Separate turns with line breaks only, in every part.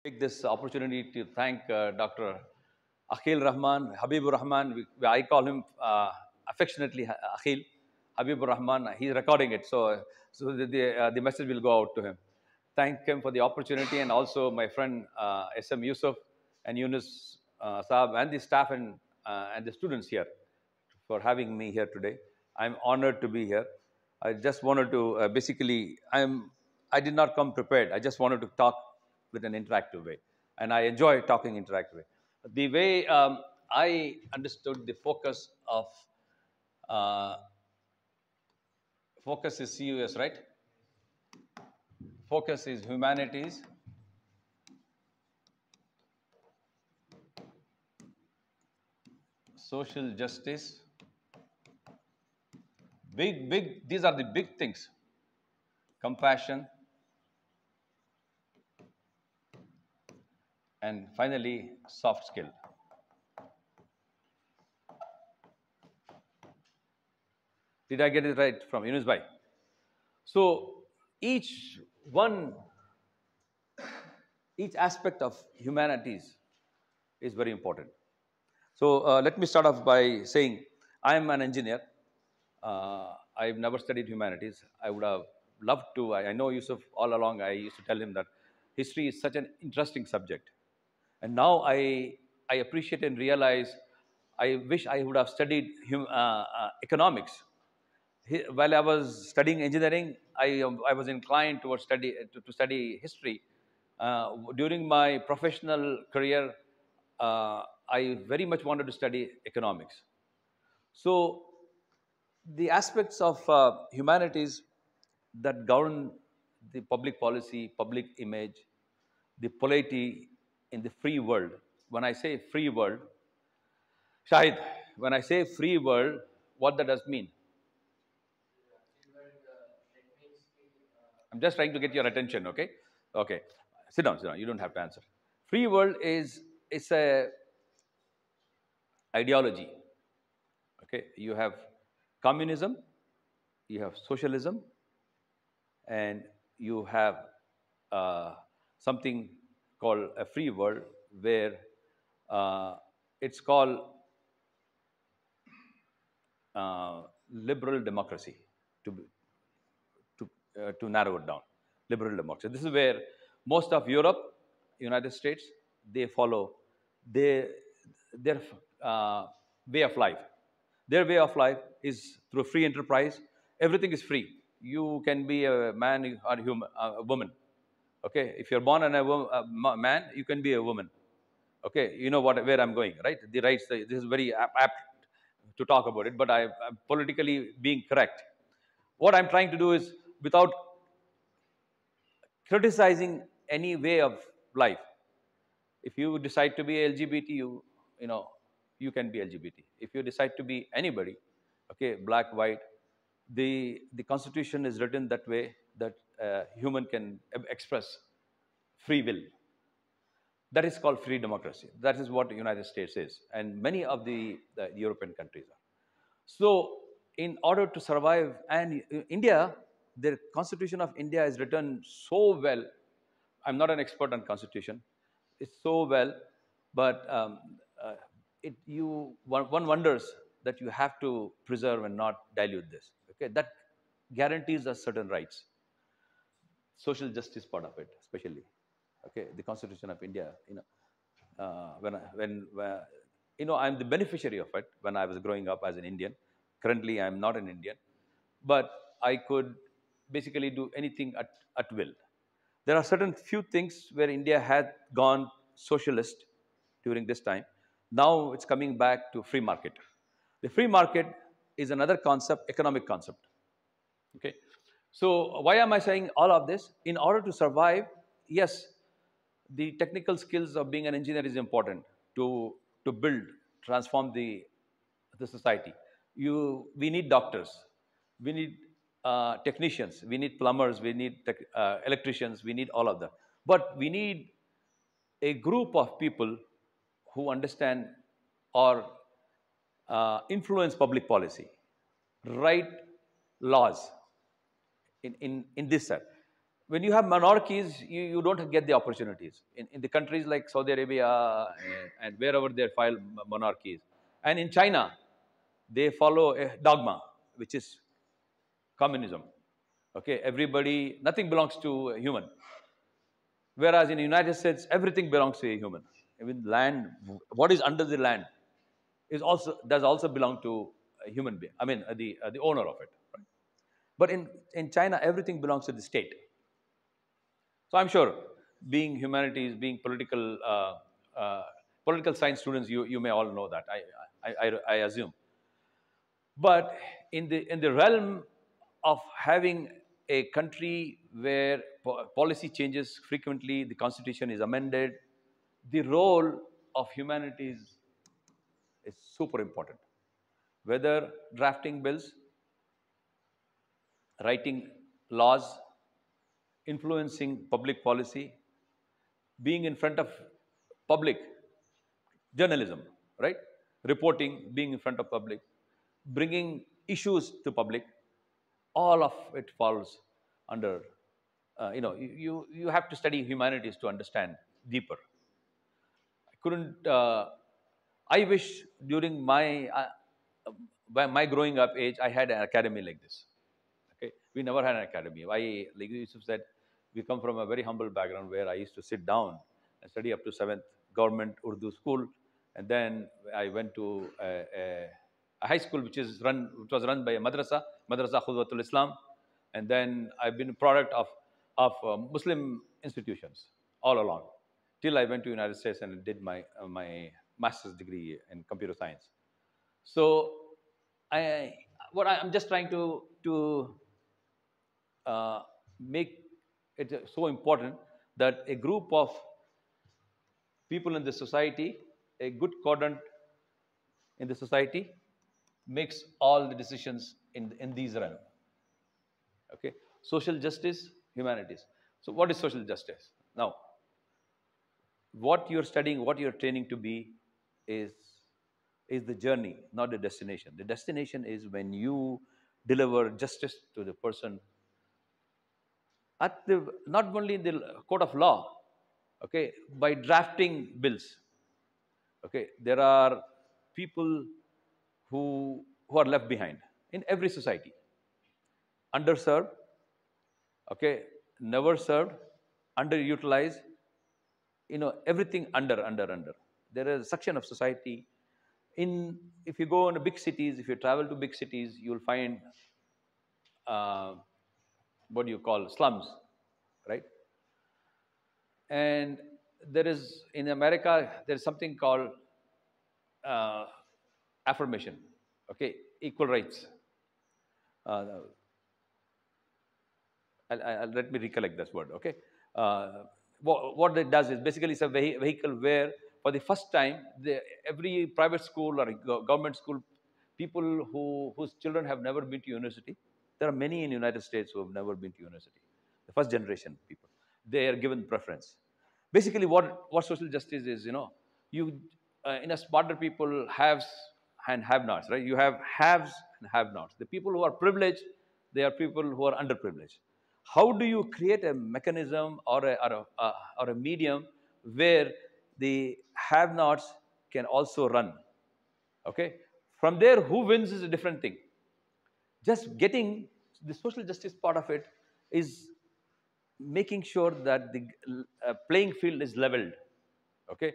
Take this opportunity to thank Dr. Akhil Rahman, Habibur Rahman. I call him affectionately Akhil. Habibur Rahman, he's recording it, so the message will go out to him. Thank him for the opportunity, and also my friend SM Yusuf and Yunus Saab and the staff and the students here for having me here today. I'm honored to be here. I just wanted to I did not come prepared. I just wanted to talk with an interactive way, and I enjoy talking interactive way. The way I understood the uh, focus is CUS, right? Focus is humanities, social justice, these are the big things. Compassion, and finally, soft skill. Did I get it right from Yunus Bhai? So each aspect of humanities is very important. So let me start off by saying I am an engineer. I've never studied humanities. I would have loved to. I know Yusuf all along. I used to tell him that history is such an interesting subject. And now I appreciate and realize I wish I would have studied economics. While I was studying engineering, I was inclined towards to study history. During my professional career, I very much wanted to study economics. So the aspects of humanities that govern the public policy, public image, the polity in the free world. When I say free world, Shahid, when I say free world, what that does mean? I'm just trying to get your attention, okay? Okay. Sit down, sit down. You don't have to answer. Free world is it's a ideology. Okay. You have communism, you have socialism, and you have something called a free world where it's called liberal democracy to narrow it down. Liberal democracy. This is where most of Europe, United States, they follow their way of life. Their way of life is through free enterprise. Everything is free. You can be a man or a woman. Okay, if you're born a man, you can be a woman. Okay, you know where I'm going, right? The rights. This is very apt to talk about it, but I'm politically being correct. What I'm trying to do is, without criticizing any way of life, if you decide to be LGBT, you can be LGBT. If you decide to be anybody, okay, black, white, the Constitution is written that way that human can express free will. That is called free democracy. That is what the United States is, and many of the European countries are. So, in order to survive, and India, the Constitution of India is written so well. I'm not an expert on Constitution. It's so well, but one wonders that you have to preserve and not dilute this. Okay, that guarantees us certain rights. Social justice part of it, especially. Okay, the Constitution of India. I'm the beneficiary of it when I was growing up as an Indian. Currently, I'm not an Indian, but I could basically do anything at will. There are certain few things where India had gone socialist during this time. Now it's coming back to free market. The free market is another concept, economic concept. Okay. So why am I saying all of this? In order to survive, yes, the technical skills of being an engineer is important to build, transform the society. We need doctors, we need technicians, we need plumbers, we need electricians, we need all of them. But we need a group of people who understand or influence public policy, write laws in this set. when you have monarchies, you don't get the opportunities. In the countries like Saudi Arabia and wherever they file monarchies. And in China, they follow a dogma, which is communism. Okay, everybody, nothing belongs to a human. Whereas in the United States, everything belongs to a human. Even land, what is under the land, is also does also belong to a human being. I mean, the owner of it. Right? But in China, everything belongs to the state. So I'm sure, being humanities, being political science students, you may all know that. I assume. But in the realm of having a country where policy changes frequently, the constitution is amended, the role of humanities is super important. Whether drafting bills, writing laws, influencing public policy, being in front of public, journalism, right? Reporting, being in front of public, bringing issues to public, all of it falls under, you have to study humanities to understand deeper. I couldn't, I wish during my growing up age, I had an academy like this. Okay, we never had an academy. Like Yusuf said, we come from a very humble background where I used to sit down and study up to seventh government Urdu school, and then I went to a high school which was run by a Madrasa Khudwatul Islam, and then I've been a product of Muslim institutions all along, till I went to United States and did my master's degree in computer science. So I what I'm just trying to make it so important that a group of people in the society, a good quadrant in the society, makes all the decisions in these realms. Okay, social justice, humanities. So, what is social justice? Now, what you're studying, what you're training to be, is is the journey, not the destination. The destination is when you deliver justice to the person at the not only in the court of law, okay, by drafting bills. Okay, there are people who are left behind in every society, underserved, okay, never served, underutilized, everything under. There is a section of society in, if you go in big cities, if you travel to big cities, you'll find uh, what do you call slums, right? And there is in America, there is something called uh, affirmation, okay, equal rights. Uh, let me recollect this word, okay. What it does is basically it's a vehicle where, for the first time, every private school or government school, people whose children have never been to university, there are many in the United States who have never been to university, the first generation people, they are given preference. Basically, what social justice is, you in a smarter people, haves and have-nots, right? You have haves and have-nots. The people who are privileged, they are people who are underprivileged. How do you create a mechanism or a medium where the have-nots can also run? Okay, from there, who wins is a different thing. Just getting the social justice part of it is making sure that the playing field is leveled. Okay,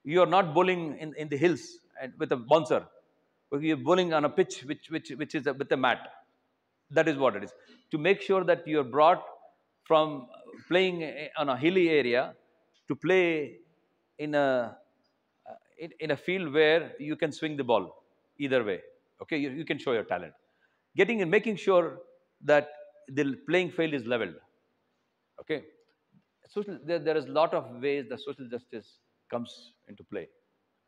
you are not bowling in the hills and with a bouncer. Okay, you're bowling on a pitch which is with a mat. That is what it is. To make sure that you are brought from playing on a hilly area to play in a field where you can swing the ball either way. Okay, you can show your talent. Getting and making sure that the playing field is leveled. Okay, there is a lot of ways that social justice comes into play.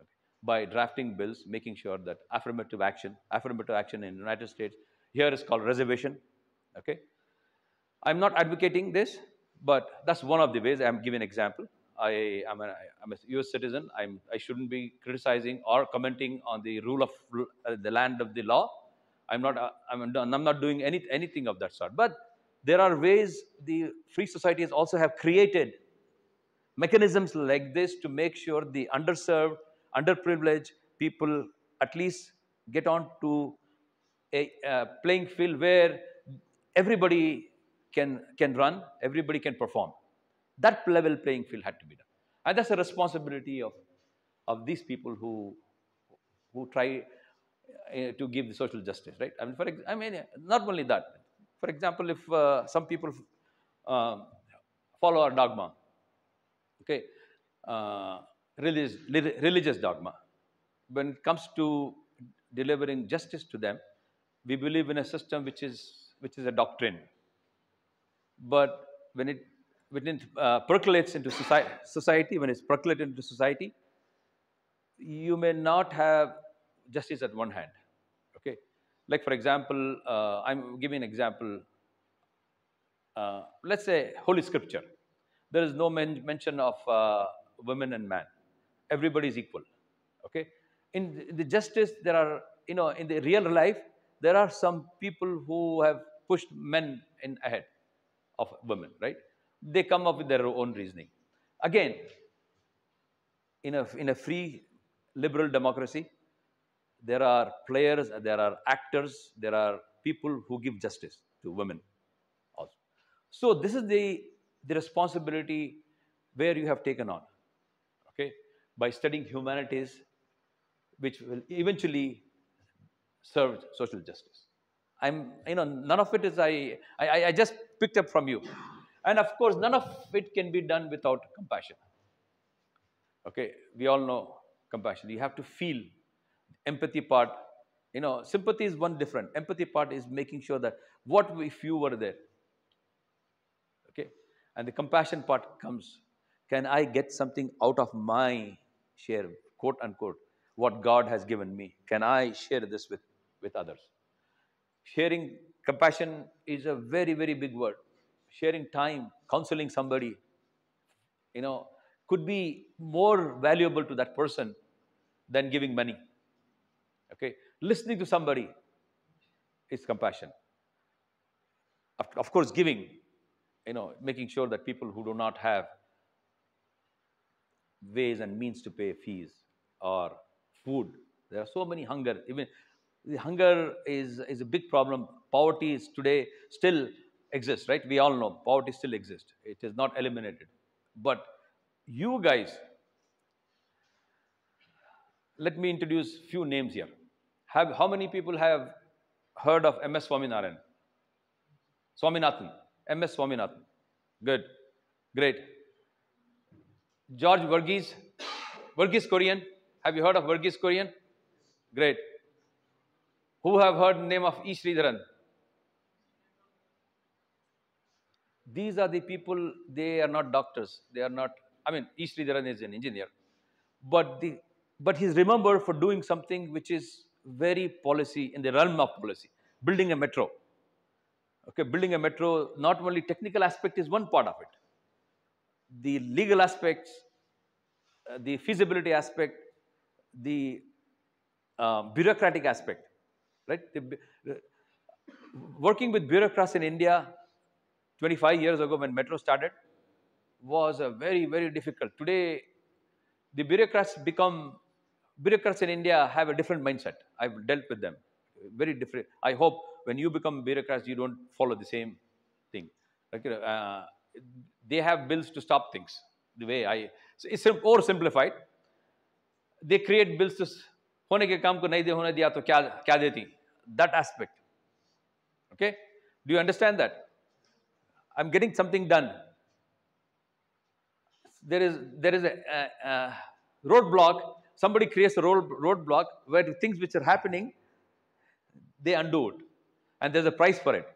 Okay. By drafting bills, making sure that affirmative action in the United States here is called reservation. Okay, I'm not advocating this, but that's one of the ways. I'm giving an example. I'm a U.S. citizen. I shouldn't be criticizing or commenting on the rule of the land of the law. I'm not. I'm not doing anything of that sort. But There are ways the free societies also have created mechanisms like this to make sure the underserved, underprivileged people at least get on to a playing field where everybody can run, everybody can perform. That level playing field had to be done. And that's a responsibility of these people who try to give the social justice, right? I mean, not only that. For example, if some people uh, follow our dogma, okay, uh, religious dogma, when it comes to delivering justice to them, we believe in a system which is a doctrine. But when it percolates into society, when it's percolated into society, you may not have justice at one hand. Okay, like for example, I'm giving an example. Let's say Holy Scripture. There is no mention of women and man. Everybody is equal. Okay, in the justice, there are, in the real life, there are some people who have pushed men in ahead of women, right? They come up with their own reasoning. Again, in a free liberal democracy, there are players, there are actors, there are people who give justice to women also. So this is the responsibility where you have taken on, okay, by studying humanities, which will eventually serve social justice. None of it is I just picked up from you, and of course, none of it can be done without compassion. Okay, we all know compassion. You have to feel. Empathy part, sympathy is one different. Empathy part is making sure that what if you were there, okay, and the compassion part comes. Can I get something out of my share, quote unquote, what God has given me? Can I share this with others? Sharing compassion is a very, very big word. Sharing time, counseling somebody, you know, could be more valuable to that person than giving money. Okay, listening to somebody is compassion. Of course, giving, making sure that people who do not have ways and means to pay fees or food, there are so many hunger. Even the hunger is a big problem. Poverty is today still exists, right? We all know poverty still exists. It is not eliminated. But you guys, let me introduce few names here. How many people have heard of MS Swaminarayan? Swaminathan, MS Swaminathan. Good, great. George Verghese Korean. Have you heard of Verghese Korean? Great. Who have heard the name of E. Sridharan? These are the people, they are not doctors. They are not, E. Sridharan is an engineer. But he's remembered for doing something which is very policy, in the realm of policy, building a metro. Okay, building a metro, not only technical aspect is one part of it. The legal aspects, the feasibility aspect, the bureaucratic aspect, right? Working with bureaucrats in India 25 years ago when metro started was a very, very difficult. Today, the bureaucrats in India have a different mindset. I've dealt with them. Very different. I hope when you become bureaucrats, you don't follow the same thing. Like, they have bills to stop things. The way so it's oversimplified. They create bills to होने के काम को नहीं दे होने दिया तो क्या देती? That aspect. Okay, do you understand that? I'm getting something done. There is a roadblock. Somebody creates a roadblock where things which are happening, they undo it, and there's a price for it.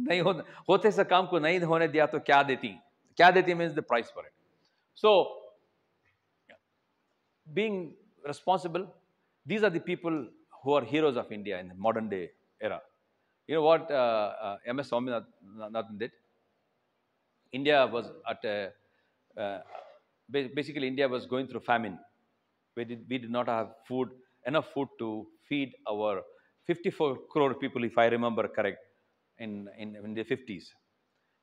नहीं होते से काम को नहीं होने दिया तो क्या देती? क्या देती means the price for it. So, being responsible, these are the people who are heroes of India in the modern day era. You know what MS Swaminathan did? India was at basically India was going through famine. We did not have enough food to feed our 54 crore people, if I remember correct, in the 50s.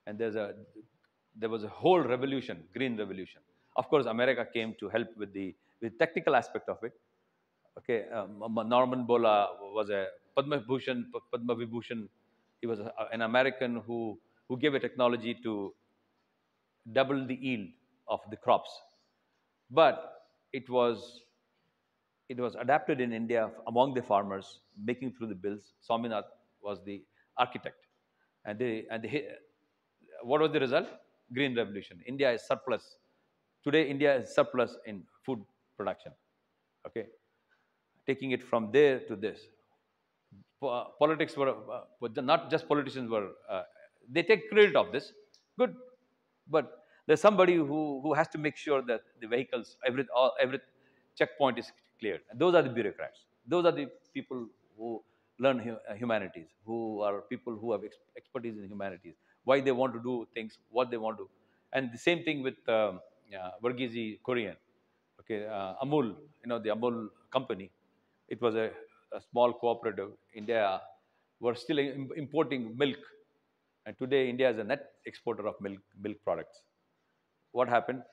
And there was a whole revolution, green revolution. Of course, America came to help with the technical aspect of it. Okay, Norman Bola was a Padma Vibhushan. He was an American who gave a technology to double the yield of the crops. But it was it was adapted in India among the farmers, making through the bills. Swaminath was the architect, and what was the result? Green revolution. India is surplus. Today, India is surplus in food production. Okay, taking it from there to this. Politics were not just politicians were, they take credit of this. Good, but there's somebody who has to make sure that the vehicles, every checkpoint is cleared. And those are the bureaucrats. Those are the people who learn humanities, who are people who have expertise in humanities, why they want to do things, what they want to. And the same thing with Varghese Korean. Okay, Amul, the Amul company, it was a small cooperative. India were still importing milk, and today India is a net exporter of milk products. What happened?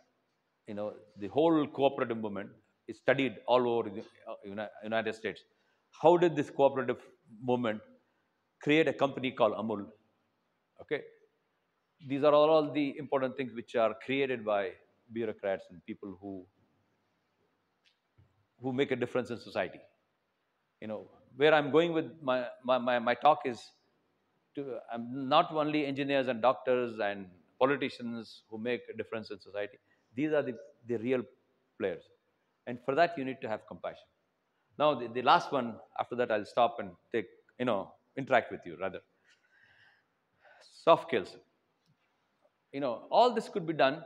The whole cooperative movement is studied all over the United States. How did this cooperative movement create a company called Amul? Okay, these are all the important things which are created by bureaucrats and people who make a difference in society. Where I'm going with my talk is to not only engineers and doctors and politicians who make a difference in society. These are the real players. And for that, you need to have compassion. Now, the last one, after that, I'll stop and interact with you rather. Soft skills. All this could be done,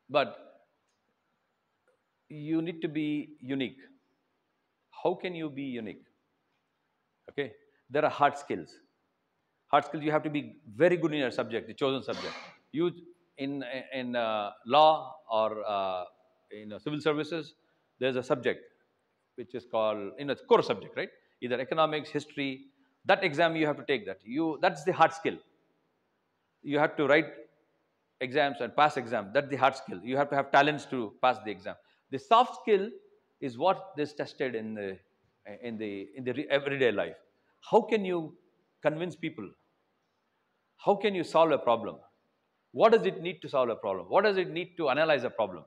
but you need to be unique. How can you be unique? Okay, there are hard skills. Hard skills, you have to be very good in your subject, the chosen subject. You in law or civil services, there's a subject which is called core subject, right? Either economics, history. That exam you have to take that. That's the hard skill. You have to write exams and pass exam. That's the hard skill. You have to have talents to pass the exam. The soft skill is what is tested in the everyday life. How can you convince people? How can you solve a problem? What does it need to solve a problem? What does it need to analyze a problem?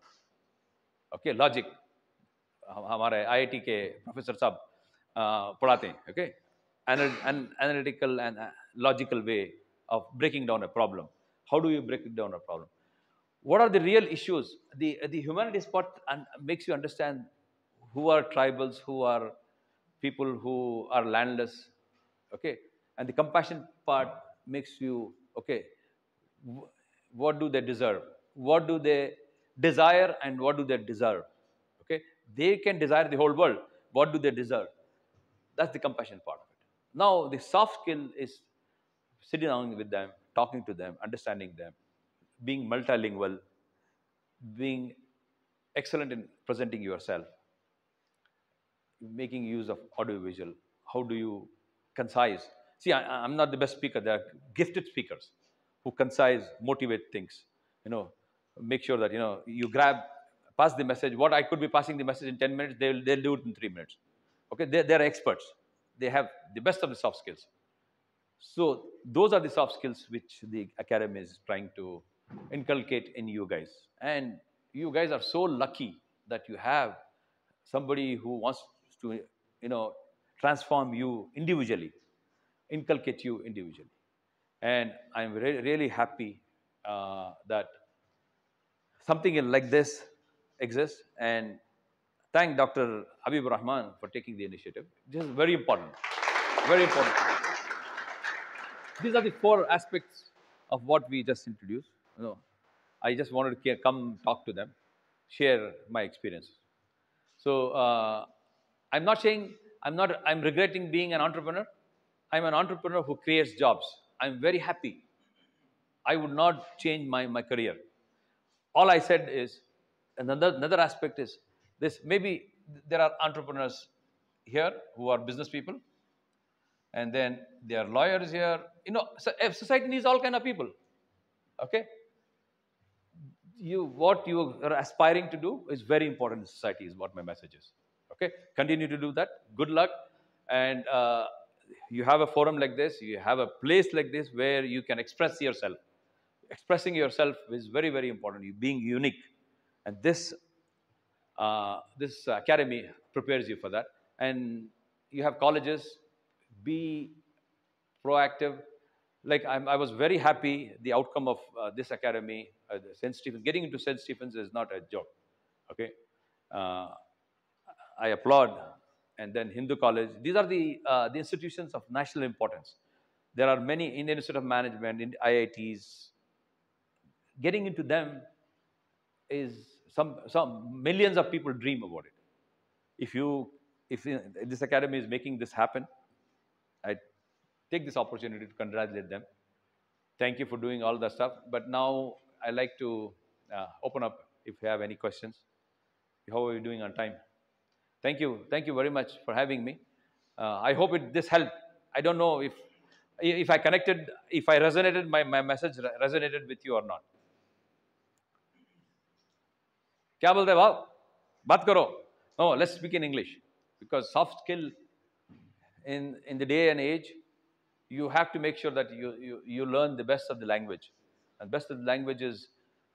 Okay, logic. हमारे IIT के professor साहब पढ़ाते हैं. Okay, an analytical and logical way of breaking down a problem. How do you break down a problem? What are the real issues? The humanities part makes you understand who are tribals, who are people who are landless. Okay, and the compassion part makes you, okay, what do they deserve? What do they desire and what do they deserve? Okay, they can desire the whole world. What do they deserve? That's the compassion part of it. Now, the soft skill is sitting down with them, talking to them, understanding them, being multilingual, being excellent in presenting yourself, making use of audiovisual. How do you concise? See, I'm not the best speaker. There are gifted speakers who concise, motivate things. Make sure that you pass the message. What I could be passing the message in 10 minutes, they'll do it in 3 minutes. Okay, they're experts. They have the best of the soft skills. So those are the soft skills which the academy is trying to inculcate in you guys. And you guys are so lucky that you have somebody who wants to, transform you individually, inculcate you individually. And I'm really happy that something like this exists. And thank Dr. Habib Rahman for taking the initiative. This is very important. Very important. These are the 4 aspects of what we just introduced. I just wanted to come talk to them, share my experience. So I'm not saying I'm regretting being an entrepreneur. I'm an entrepreneur who creates jobs. I'm very happy. I would not change my career. All I said is, another aspect is this: maybe there are entrepreneurs here who are business people, and then there are lawyers here. So society needs all kind of people. Okay, what you are aspiring to do is very important in society. Is what my message is. Okay, continue to do that. Good luck, and you have a forum like this. You have a place like this where you can express yourself. Expressing yourself is very, very important. You being unique, and this academy prepares you for that. And you have colleges. Be proactive. Like I was very happy the outcome of this academy. St. Stephen's, getting into St. Stephen's is not a joke. Okay, uh, I applaud. And then Hindu College. These are the institutions of national importance. There are many Indian Institute of Management, in IITs. Getting into them is some millions of people dream about it. If you if this academy is making this happen, I take this opportunity to congratulate them. Thank you for doing all the stuff. But now I like to open up if you have any questions. How are you doing on time? Thank you very much for having me. I hope this helped. I don't know if I connected, if I resonated, my message resonated with you or not. क्या बोलते हैं भाव बात करो no let's speak in English because soft skill in the day and age you have to make sure that you learn the best of the language, and best of the language is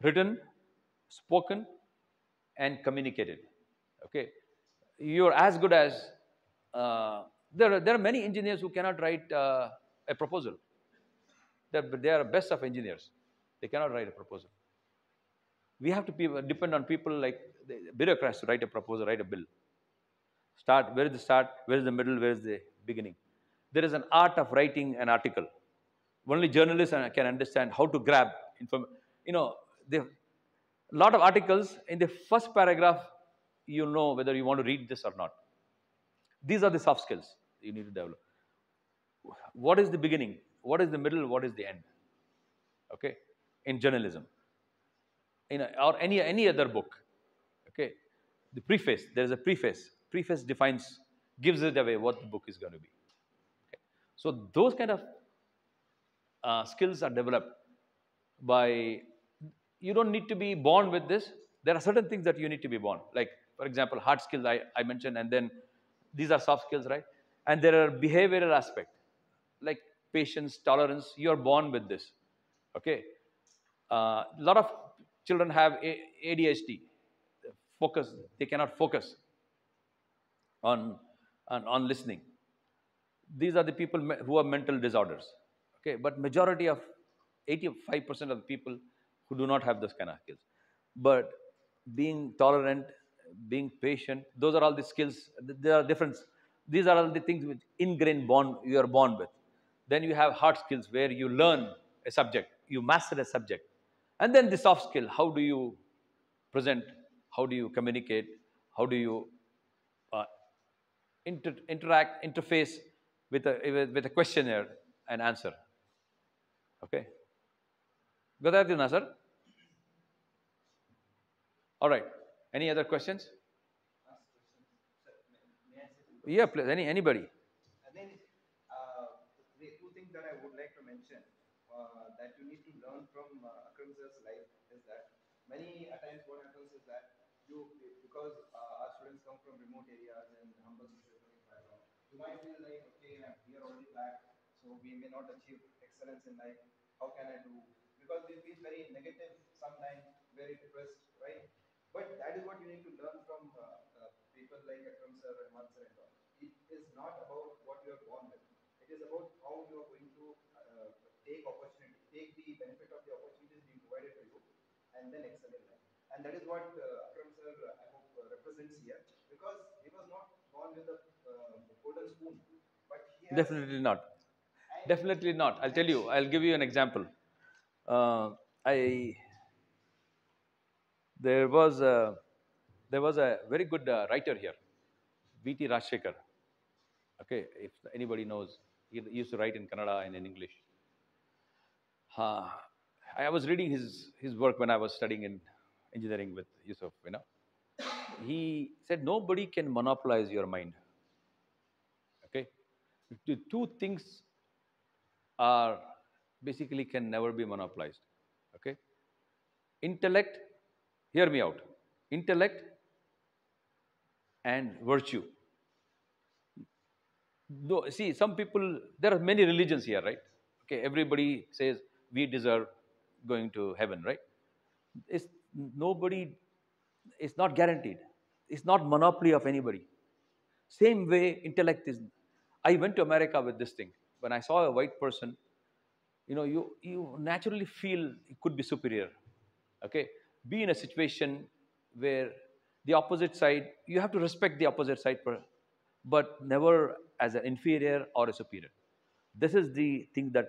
written, spoken, and communicated. Okay, you're as good as there are many engineers who cannot write a proposal. They are best of engineers. They cannot write a proposal. We have to depend on people like the bureaucrats to write a proposal, write a bill. Start, where is the start, where is the middle, where is the beginning? There is an art of writing an article. Only journalists can understand how to grab information. A lot of articles, in the first paragraph, you know whether you want to read this or not. These are the soft skills you need to develop. What is the beginning? What is the middle? What is the end? Okay, in journalism, or any other book. Okay, the preface. There is a preface. Preface defines, gives it away what the book is going to be. Okay. So those kind of skills are developed by. You don't need to be born with this. There are certain things that you need to be born. Like, for example, hard skills I mentioned, and then these are soft skills, right? And there are behavioral aspect, like patience, tolerance. You are born with this. Okay. A lot of children have ADHD. Focus. They cannot focus on listening. These are the people who have mental disorders. Okay, but majority of 85% of the people who do not have those kind of skills. But being tolerant, being patient, those are all the skills. There are different. These are all the things which ingrained you are born with. Then you have hard skills where you learn a subject, you master a subject, and then the soft skill. How do you present? How do you communicate? How do you interface with a questionnaire and answer? Okay. Godayatina, sir. All right. Any other questions? Yeah, please. Anybody?
And then the two things that I would like to mention that you need to learn from Akram sir's life is that many times what happens is that because our students come from remote areas and humble socioeconomic background, you might feel like, okay, we are already back, so we may not achieve excellence in life. How can I do? Because we feel very negative sometimes, very depressed, right? But that is what you need to learn from people like Akram sir, Rahman sir, and all. It is not about what you are born with. It is about how you are going to take opportunity, take the benefit of the opportunities being provided to you, and then excel in life. And that is what Akram sir, I hope, represents here, because he was not born with a golden spoon, but he has.
Definitely not. Definitely not. I'll tell you. I'll give you an example. I there was a very good writer here, V.T. Rajshekar. Okay, if anybody knows, he used to write in Kannada and in English. I was reading his work when I was studying in engineering with Yusuf. He said nobody can monopolize your mind. Okay, The two things are basically can never be monopolized. Okay? Intellect, hear me out. Intellect and virtue. No, see, some people, there are many religions here, right? Okay, everybody says we deserve going to heaven, right? It's nobody, it's not guaranteed. It's not monopoly of anybody. Same way, intellect is. I went to America with this thing. When I saw a white person, you naturally feel it could be superior. Okay, be in a situation where the opposite side, you have to respect the opposite side, but never as an inferior or a superior. This is the thing that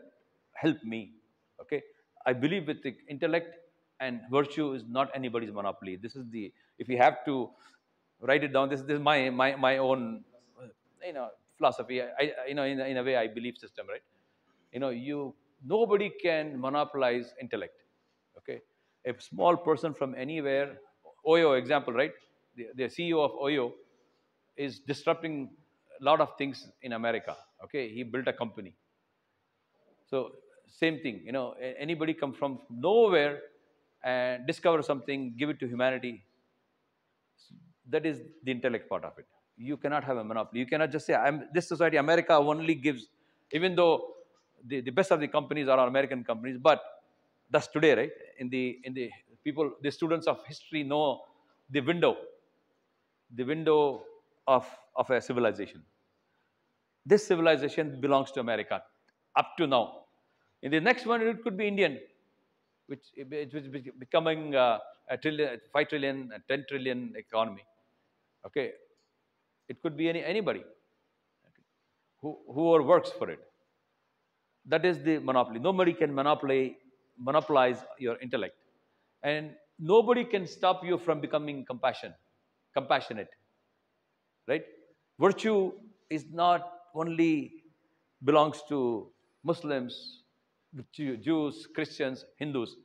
helped me. Okay, I believe with the intellect and virtue is not anybody's monopoly. This is the, if you have to write it down, this is my own you know philosophy. In a way, I believe system, right? You, nobody can monopolize intellect. Okay, a small person from anywhere, Oyo example, right? The CEO of Oyo is disrupting a lot of things in America. Okay, he built a company. So same thing, anybody come from nowhere and discover something, give it to humanity. That is the intellect part of it. You cannot have a monopoly. You cannot just say, I'm this society, America only gives, even though the best of the companies are American companies, but that's today, right? In the people, the students of history know the window, the window of a civilization. This civilization belongs to America up to now. In the next one, it could be Indian, which is becoming a trillion, 5 trillion, 10 trillion economy. Okay, it could be anybody who works for it. That is the monopoly. Nobody can monopolize your intellect, and nobody can stop you from becoming compassionate. Right? Virtue is not only belongs to Muslims, Jews, Christians, Hindus.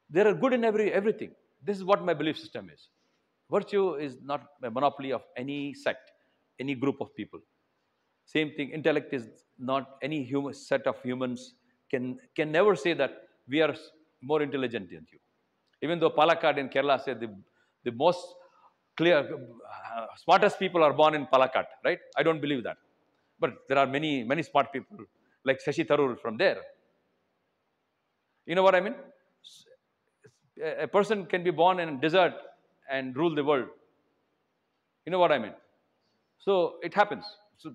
There are good in everything. This is what my belief system is. Virtue is not a monopoly of any sect, any group of people. Same thing, intellect is not any human set of humans can never say that we are more intelligent than you. Even though Palakkad in Kerala said the most clear, smartest people are born in Palakkad, right? I don't believe that. But there are many smart people like Shashi Tharoor from there. You know what I mean? A person can be born in a desert and rule the world. You know what I mean? So it happens. So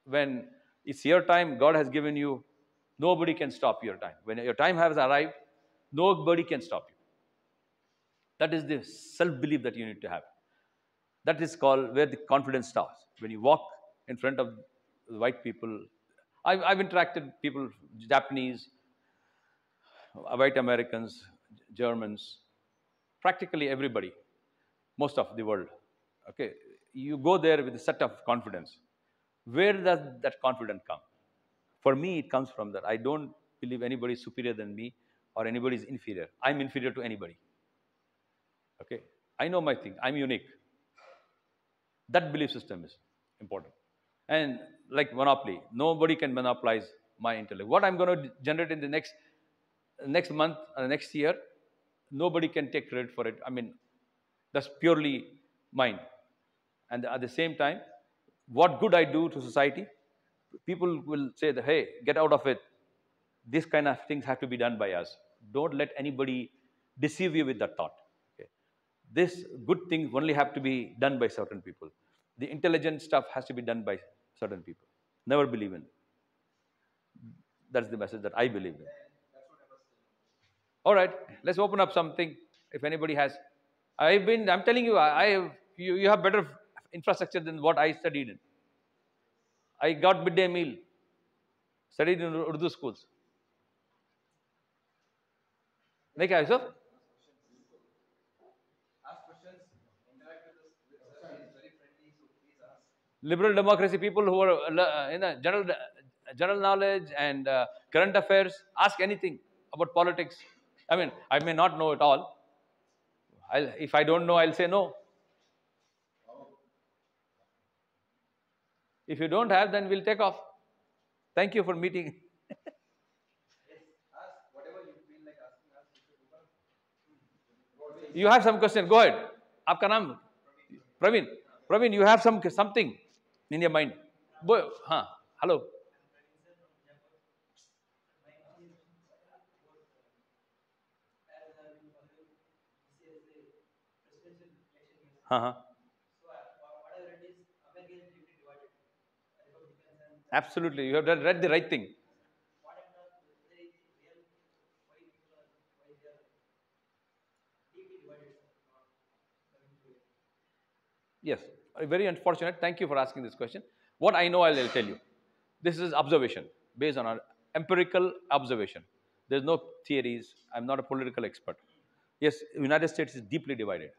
when it's your time, God has given you, nobody can stop your time. When your time has arrived, nobody can stop you. That is the self belief that you need to have. That is called where the confidence starts. When you walk in front of white people, I've interacted with people, Japanese, white Americans, Germans, practically everybody, most of the world. Okay, you go there with a set of confidence. Where does that confidence come? For me, it comes from that. I don't believe anybody is superior than me or anybody is inferior. I'm inferior to anybody. Okay, I know my thing. I'm unique. That belief system is important. And like monopoly, nobody can monopolize my intellect. What I'm going to generate in the next month or next year, nobody can take credit for it. I mean, that's purely mine. And at the same time, what good I do to society, people will say that, hey, get out of it. These kind of things have to be done by us. Don't let anybody deceive you with that thought. Okay? This good things only have to be done by certain people. The intelligent stuff has to be done by certain people. Never believe in. That's the message that I believe in. All right, let's open up something. If anybody has, I'm telling you, you have better infrastructure than what I studied in. I got midday meal, studied in Urdu schools. नहीं क्या है sir?
Ask questions, interact with us. Sir, he is very friendly, so please ask.
Liberal democracy, people who are general knowledge and current affairs, ask anything about politics. I mean, I may not know it all. If I don't know, I'll say no. If you don't have, then we'll take off. Thank you for meeting.
Yes, ask whatever you feel like asking us. You should open.
You have some question, go ahead. आपका नाम? Praveen. Praveen, you have something in your mind. हाँ, hello. हाँ हाँ. Absolutely, you have read the right thing. Yes, very unfortunate. Thank you for asking this question. What I know, I'll tell you. This is observation based on our empirical observation. There's no theories. I'm not a political expert. Yes, United States is deeply divided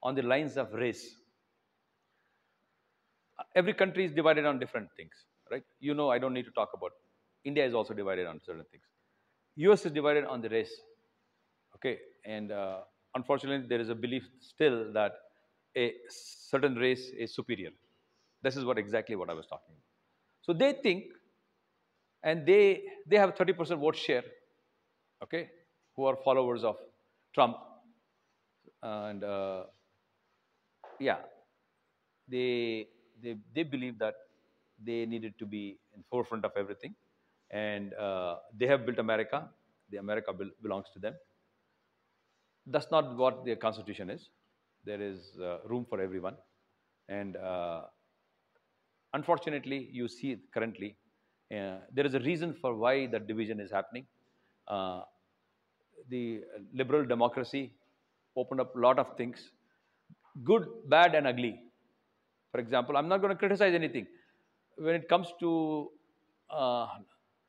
on the lines of race. Every country is divided on different things, right? You know, I don't need to talk about. India is also divided on certain things. US is divided on the race, okay? And unfortunately, there is a belief still that a certain race is superior. This is exactly what I was talking about. So they think, and they have 30% vote share, okay, who are followers of Trump, and yeah, they believe that they needed to be in forefront of everything, and they have built America. The America belongs to them. That's not what the constitution is. There is room for everyone, and unfortunately, you see currently there is a reason for why that division is happening. Uh, the liberal democracy opened up a lot of things, good, bad, and ugly. For example, I'm not going to criticize anything. When it comes to uh,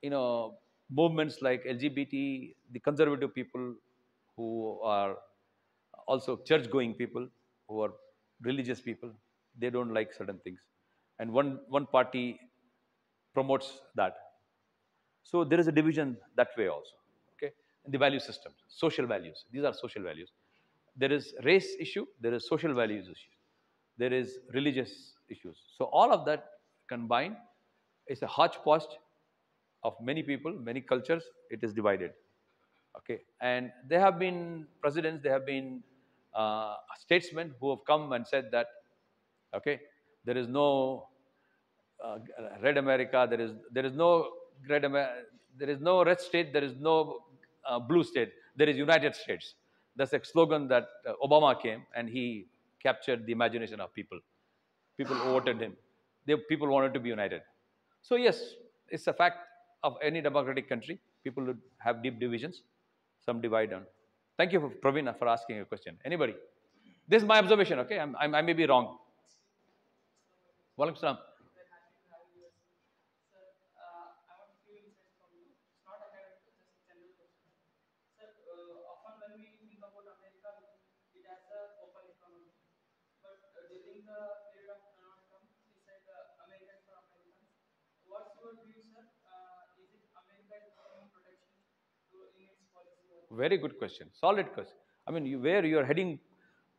you know movements like LGBT, the conservative people who are also church-going people, who are religious people, they don't like certain things, and one party promotes that. So there is a division that way also. Okay, and the value system, social values. These are social values. There is race issue. There is social values issue. There is religious issues. So all of that combined is a hodgepodge of many people, many cultures. It is divided. Okay, and there have been presidents. There have been statesmen who have come and said that. Okay, there is no uh, red America. There is no there is no red state. There is no blue state. There is United States. That's a slogan that Obama came and he captured the imagination of people. People voted him. People wanted to be united. So yes, it's a fact of any democratic country. People would have deep divisions. Some divide on. Thank you, Praveen, for asking a question. Anybody? This is my observation. Okay, I may be wrong. Walaikum salam. Very good question. Solid question. I mean, where you are heading,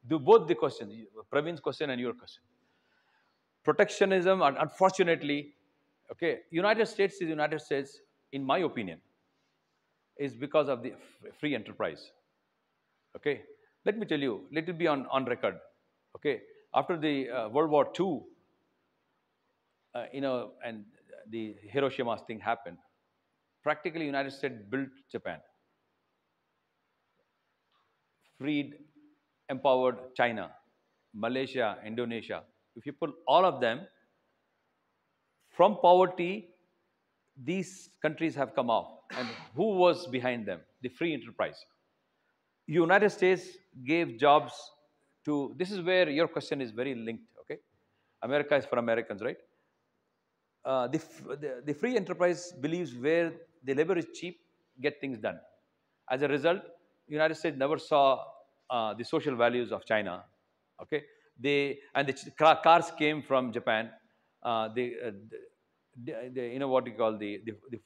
do both the questions, Praveen's question and your question. Protectionism, unfortunately, okay, United States is United States, in my opinion, is because of the free enterprise. Okay, let me tell you, let it be on record. Okay, after the World War II, and the Hiroshima thing happened, practically United States built Japan, freed, empowered China, Malaysia, Indonesia. If you put all of them from poverty, these countries have come out. And who was behind them? The free enterprise. United States gave jobs to, this is where your question is very linked, okay? America is for Americans, right? The free enterprise believes where the labor is cheap, get things done. As a result, United States never saw the social values of China. Okay, the cars came from Japan. You know what you call the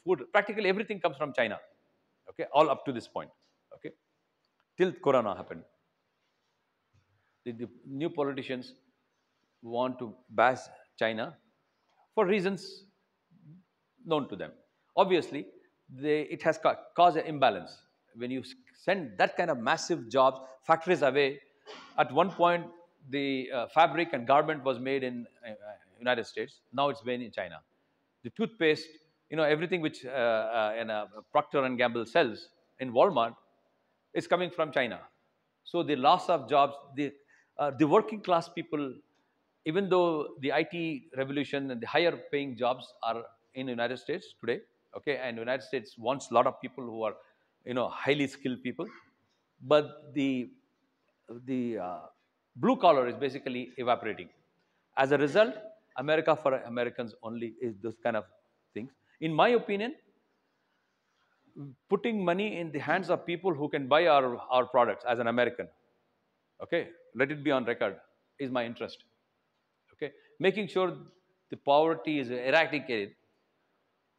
food. Practically everything comes from China. Okay, all up to this point. Okay, till Corona happened. The new politicians want to bash China for reasons known to them. Obviously, it has caused an imbalance. When you send that kind of massive jobs, factories away, at one point, the fabric and garment was made in United States. Now it's made in China. The toothpaste, everything which Procter and Gamble sells in Walmart is coming from China. So the loss of jobs, the working class people, even though the IT revolution and the higher paying jobs are in the United States today, okay, and the United States wants a lot of people who are, highly skilled people, but the blue collar is basically evaporating. As a result, America for Americans only is this kind of things. In my opinion, putting money in the hands of people who can buy our products as an American, okay, let it be on record, is my interest. Okay, making sure the poverty is eradicated.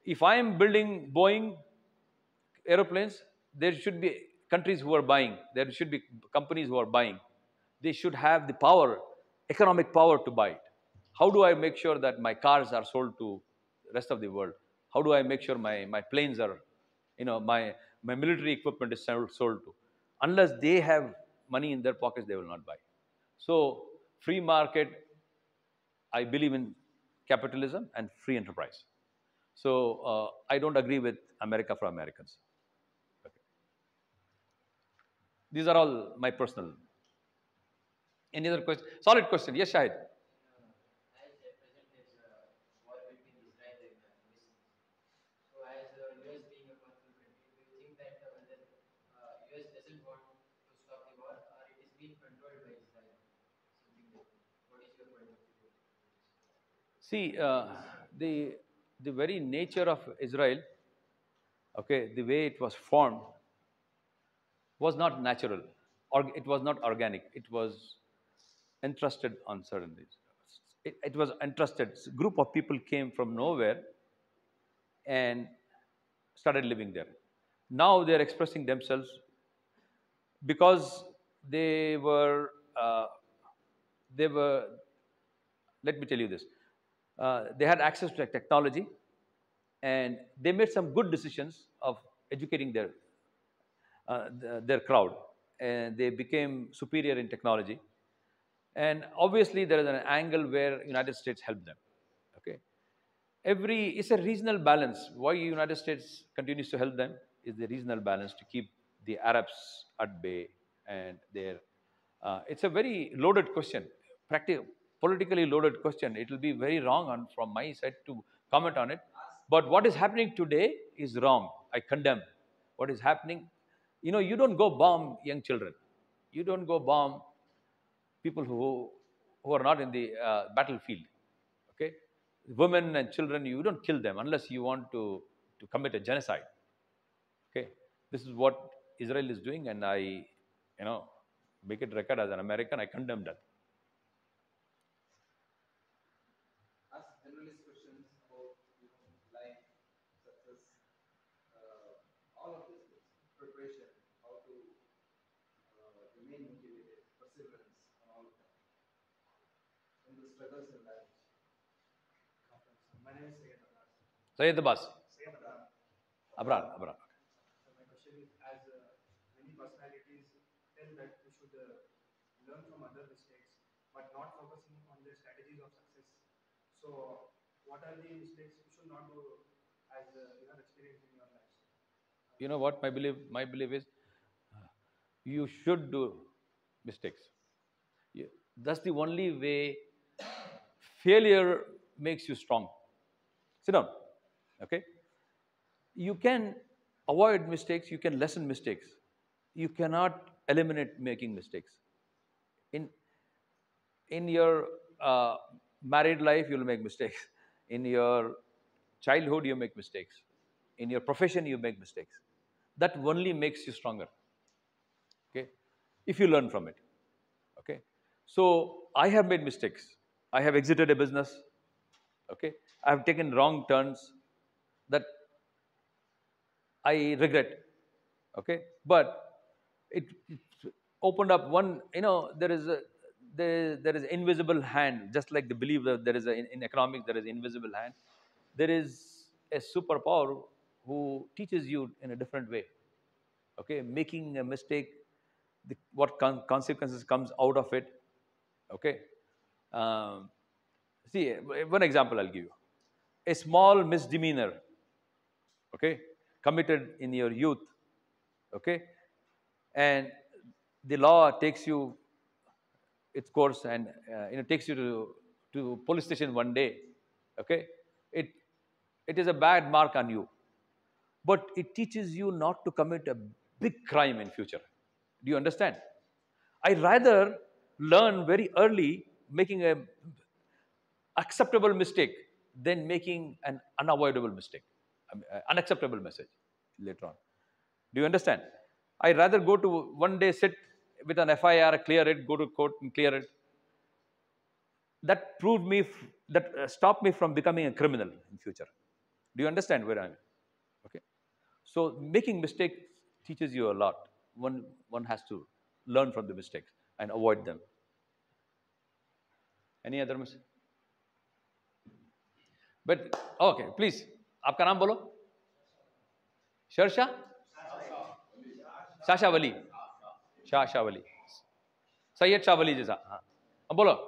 If I am building Boeing aeroplanes, there should be countries who are buying, there should be companies who are buying. They should have the power, economic power to buy it. How do I make sure that my cars are sold to the rest of the world? How do I make sure my planes are, my military equipment is sold to? Unless they have money in their pockets, they will not buy. So, free market, I believe in capitalism and free enterprise. So, I don't agree with America for Americans. Okay. These are all my personal. Any other question? Solid question. Yes, Shahid.
As at present there's a war between Israel and Palestine. So as US being a powerful country, do you think that whether US doesn't want to stop the war or it is being controlled by Israel? Something like that. What is your point of view?
See, the very nature of Israel, okay, the way it was formed was not natural, or it was not organic. It was entrusted on certain things. It was entrusted. A group of people came from nowhere and started living there. Now they are expressing themselves because they were uh, they were. Let me tell you this: they had access to technology, and they made some good decisions of educating their crowd, and they became superior in technology. And obviously, there is an angle where United States helped them. Okay, it's a regional balance. Why United States continues to help them is the regional balance to keep the Arabs at bay, and their. It's a very loaded question, politically loaded question. It will be very wrong from my side to comment on it. But what is happening today is wrong. I condemn what is happening. You don't go bomb young children. You don't go bomb people who are not in the battlefield. Okay, women and children, you don't kill them unless you want to commit a genocide. Okay, this is what Israel is doing, and I, make it record as an American, I condemn that.
Ask generalist questions about life, success, all of these things, preparation, how to remain motivated, perseverance, and all of that in the struggles in life.
My name is Sayed Abrar.
Sayyid Abbas.
Sayed Abrar.
Abrar, Abrar.
So my question is, as many personalities tell that we should learn from other mistakes, but not focusing on the strategies of success. So, what are the mistakes we should not do as you have experienced in your lives?
You know what my belief is, you should do mistakes. That's the only way. Failure makes you strong. Sit down. Okay, you can avoid mistakes, you can lessen mistakes, you cannot eliminate making mistakes. In in your married life, you'll make mistakes. In your childhood, you make mistakes. In your profession, you make mistakes. That only makes you stronger. Okay, if you learn from it. Okay, so I have made mistakes. I have exited a business. Okay, I have taken wrong turns that I regret. Okay, but it opened up one. There is there is invisible hand, just like the belief that there is in economics there is invisible hand. There is a superpower who teaches you in a different way. Okay, making a mistake, what consequences comes out of it. Okay, um, see, one example I'll give you. A small misdemeanor, okay, committed in your youth, okay, and the law takes you its course and takes you to police station one day. Okay, it it is a bad mark on you, but it teaches you not to commit a big crime in future. Do you understand? I rather learn very early making a acceptable mistake than making an unavoidable mistake, unacceptable message later on. Do you understand? I rather go to one day sit with an FIR, clear it, go to court and clear it. That proved me that stopped me from becoming a criminal in future. Do you understand where I'm? Okay. So making mistakes teaches you a lot. One has to learn from the mistakes and avoid them. Any other mistake? But okay, please. आपका नाम बोलो. शर्षा? Sasha वली. Sasha वली. सैयद शाह वली जैसा. हाँ. अब बोलो.
So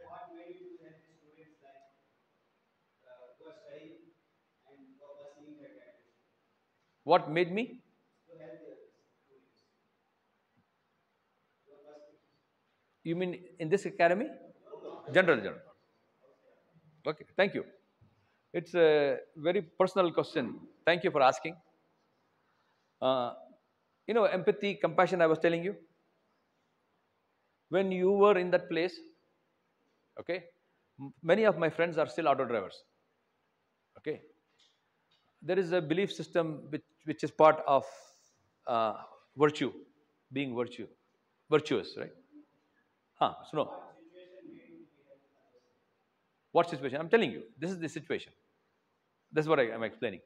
what made you to help the students like who are studying and who are pursuing their graduation?
What made me?
To help the students. Your perspective.
You mean in this academy? General. Okay, thank you. It's a very personal question. Thank you for asking. Uh, empathy, compassion, I was telling you. When you were in that place, okay, many of my friends are still auto drivers. Okay. There is a belief system which is part of virtue, being virtuous, right? Huh, so no. What situation? I'm telling you, this is the situation. This is what I am explaining.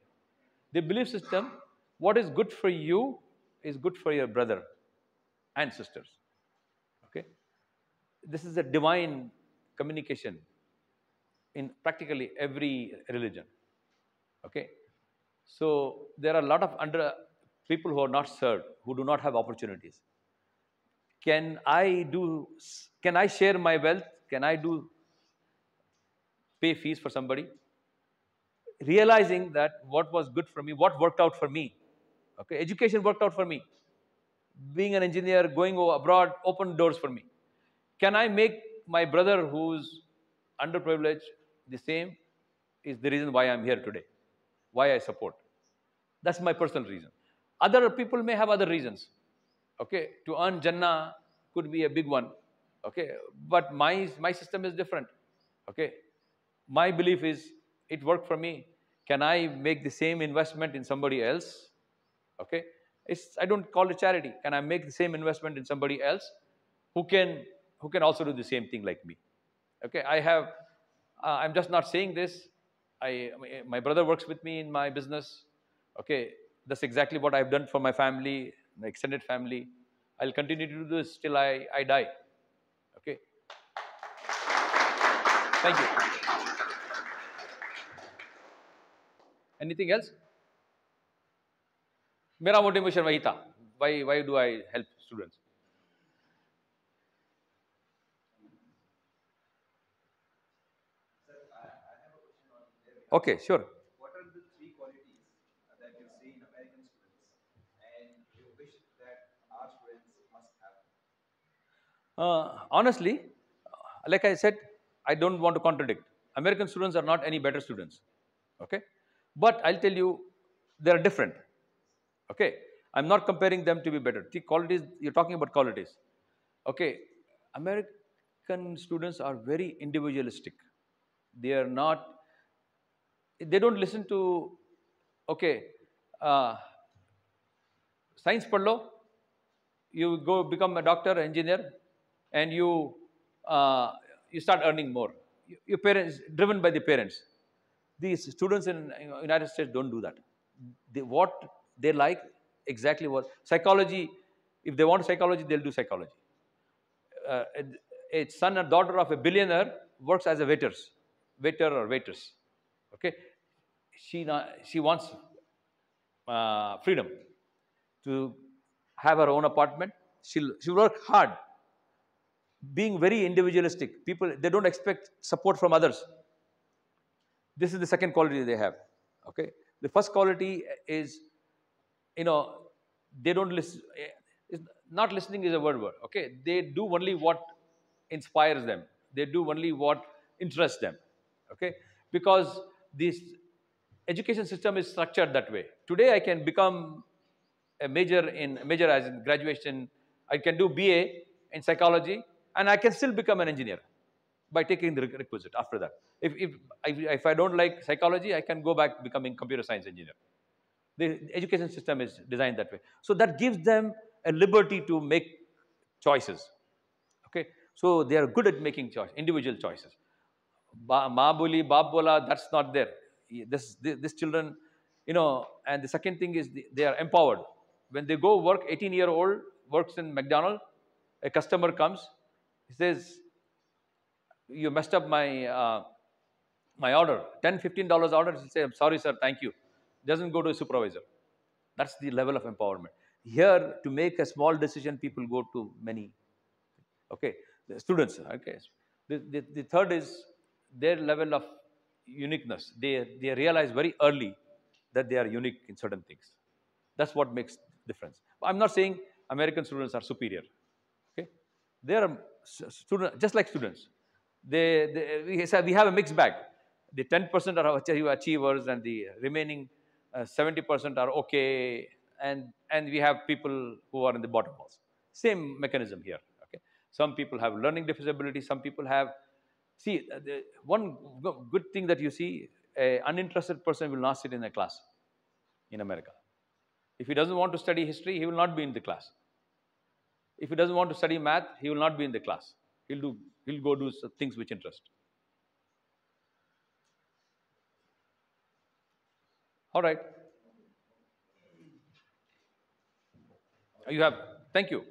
The belief system, what is good for you is good for your brother and sisters. Okay? This is a divine communication in practically every religion. Okay? So there are a lot of people who are not served, who do not have opportunities. Can I share my wealth? Can I pay fees for somebody? Realizing that what was good for me, what worked out for me. Okay, education worked out for me. Being an engineer, going abroad, opened doors for me. Can I make my brother who's underprivileged the same? Is the reason why I'm here today, why I support. That's my personal reason. Other people may have other reasons. Okay, to earn Jannah could be a big one. Okay, but my system is different. Okay, my belief is it worked for me. Can I make the same investment in somebody else? Okay, I don't call it charity. Can I make the same investment in somebody else who can also do the same thing like me? Okay, I'm just not saying this. My brother works with me in my business. Okay, that's exactly what I've done for my family, my extended family. I'll continue to do this till I die. Okay. Thank you. Anything else? मेरा motivation वही था. Why do I help students?
Sir, I have a question on their behalf.
Okay, sure.
What are the three qualities that you see in American students and you wish that our students must have?
Honestly, like I said, I don't want to contradict. American students are not any better students. Okay, but I'll tell you, they are different. Okay, I'm not comparing them to be better. The qualities, you're talking about qualities. Okay, American students are very individualistic. They are not. They don't listen to. Okay, uh, science पढ़ लो, you go become a doctor, engineer, and you start earning more. Your parents, driven by the parents. These students in United States don't do that. What they like exactly what psychology. If they want psychology, they'll do psychology. a son or daughter of a billionaire works as a waiter or waitress. Okay, she wants freedom to have her own apartment. She'll work hard, being very individualistic. People, they don't expect support from others. This is the second quality they have. Okay, the first quality is, you know, they don't listen. Not listening is a word. Okay, they do only what inspires them. They do only what interests them. Okay, because this education system is structured that way. Today, I can become a major as in graduation. I can do BA in psychology, and I can still become an engineer by taking the requisite after that. If I don't like psychology, I can go back becoming computer science engineer. The education system is designed that way. So that gives them a liberty to make choices. Okay, so they are good at making individual choices. Ma boli, baap bola, that's not there. This children, and the second thing is they are empowered. When they go work, 18-year-old works in McDonald's, a customer comes, he says, you messed up my order, $10, $15 order. He'll say, I'm sorry, sir, thank you. Doesn't go to a supervisor. That's the level of empowerment. Here, to make a small decision, people go to many. Okay, the students. Okay, the third is their level of uniqueness. They realize very early that they are unique in certain things. That's what makes difference. I'm not saying American students are superior. Okay, they are students just like students. We have a mixed bag. The 10% are achievers, and the remaining 70% are okay, and we have people who are in the bottom also. Same mechanism here. Okay, some people have learning disability. Some people have. See, one good thing that you see, an uninterested person will not sit in a class in America. If he doesn't want to study history, he will not be in the class. If he doesn't want to study math, he will not be in the class. He'll go do things which interest. All right. You have. Thank you.